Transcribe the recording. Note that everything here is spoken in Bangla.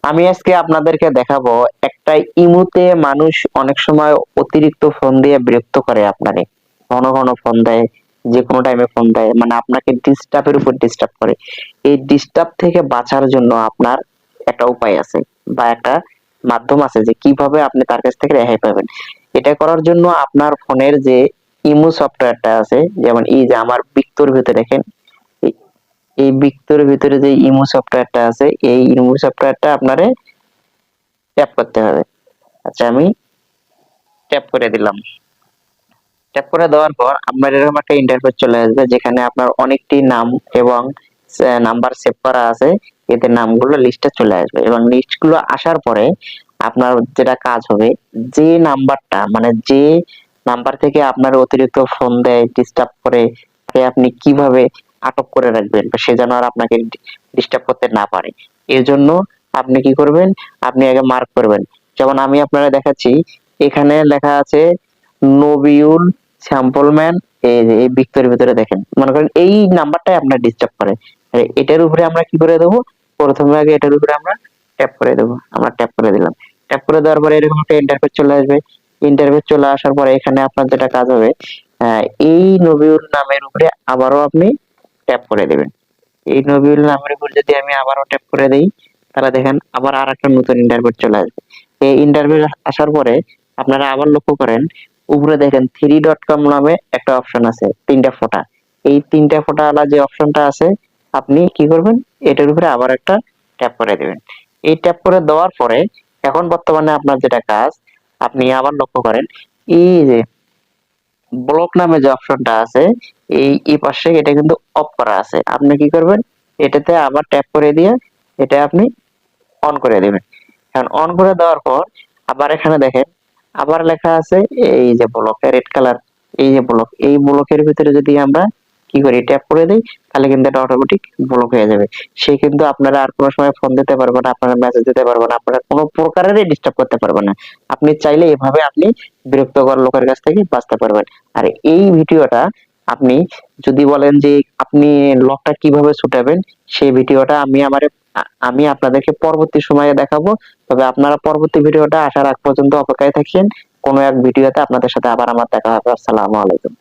আমি আজকে আপনাদেরকে দেখাবো একটা ইমুতে মানুষ অনেক সময় অতিরিক্ত ফোন দিয়ে বিরক্ত করে আপনাকে। ঘন ঘন ফোন দেয়, যে কোনো টাইমে ফোন দেয়, মানে আপনাকে ডিস্টার্বের উপর ডিস্টার্ব করে। এই ডিস্টার্ব থেকে বাঁচার জন্য আপনার একটা উপায় আছে বা একটা মাধ্যম আছে যে কিভাবে আপনি তার কাছ থেকে রেহাই পাবেন। এটা করার জন্য আপনার ফোনের যে ইমু সফটওয়্যারটা আছে, যেমন এই যে আমার বিক্তোর ভিতরে দেখেন, এই এই বিক্তোর ভিতরে যে ইমু সফটওয়্যারটা আছে, এই ইমু সফটওয়্যারটা আপনারে ট্যাপ করতে হবে। আচ্ছা, আমি ট্যাপ করে দিলাম। ট্যাপ করে দেওয়ার পর আপনার এরকম একটা ইন্টারফেস চলে আসবে, যেখানে আপনার অনেকটি নাম এবং নাম্বার সেভ করা আছে। এতে নামগুলো লিস্টে চলে আসবে এবং লিস্টগুলো আসার পরে আপনার যেটা কাজ হবে, যে নাম্বারটা মানে যে নাম্বার থেকে আপনার অতিরিক্ত ফোন দেয়, ডিস্টার্ব করে, তাকে আপনি কিভাবে আটক করে রাখবেন বা সে যেন আর আপনাকে ডিস্টার্ব করতে না পারে। এর জন্য আপনি কি করবেন, আপনি আগে মার্ক করবেন। যেমন আমি আপনারা দেখাচ্ছি, এখানে লেখা আছে নবিউল স্যাম্পলম্যান। এই যে এই বৃত্তের ভিতরে দেখেন, মনে করেন এই নাম্বারটাই আপনার ডিস্টার্ব করে। এটার উপরে আমরা কি করে দেবো, প্রথমে আগে এটার উপরে আমরা ট্যাপ করে দেবো। আমরা ট্যাপ করে দিলাম। ট্যাপ করে দেওয়ার পরে এরকম একটা ইন্টারফেস চলে আসবে। ইন্টারফেস চলে আসার পরে এখানে আপনার যেটা কাজ হবে, এই নবিউল নামের উপরে আবারও আপনি ট্যাপ করে দেবেন। এই নবিউল নামের উপর যদি আমি আবারও ট্যাপ করে দেই, তাহলে দেখেন আবার আর একটা নতুন ইন্টারফেস চলে আসবে। এই ইন্টারফেস আসার পরে আপনারা আবার লক্ষ্য করেন, উপরে দেখেন 3.com নামে একটা অপশন আছে, তিনটা ফোঁটা। এই তিনটা ফোঁটা আলা যে অপশনটা আছে, আপনি কি করবেন, এটার উপরে আবার একটা ট্যাপ করে দিবেন। এই ট্যাপ করে দেওয়ার পরে এখন বর্তমানে আপনার যেটা কাজ, আপনি আবার লক্ষ্য করেন, এই যে ব্লক নামে যে অপশনটা আছে, এই পাশে এটা কিন্তু অফ করা আছে। আপনি কি করবেন, এটাতে আবার ট্যাপ করে দিয়ে এটা আপনি অন করে দিবেন। এখন অন করে দেওয়ার পর আবার এখানে দেখেন, আবার লেখা আছে এই যে ব্লক, রেড কালার, এই যে ব্লক, এই ব্লকের ভিতরে যদি আমরা কি করি, ট্যাপ করে দিই, তাহলে কিন্তু এটা অটোমেটিক ব্লক হয়ে যাবে। সে কিন্তু আপনারা আর কোনো সময় ফোন দিতে পারবে না, আপনারা মেসেজ দিতে পারবে না, আপনারা কোনো প্রকারেরই ডিস্টার্ব করতে পারবে না। আপনি চাইলে এভাবে আপনি বিরক্তকর লোকের কাছ থেকে বাঁচতে পারবেন। আর এই ভিডিওটা আপনি যদি বলেন যে আপনি লকটা কিভাবে ছুটাবেন, সেই ভিডিওটা আমি আপনাদেরকে পরবর্তী সময়ে দেখাবো। তবে আপনারা পরবর্তী ভিডিওটা আসার আগ পর্যন্ত অপেক্ষায় থাকেন। কোনো এক ভিডিওতে আপনাদের সাথে আবার আমার দেখা হবে। আসসালামু আলাইকুম।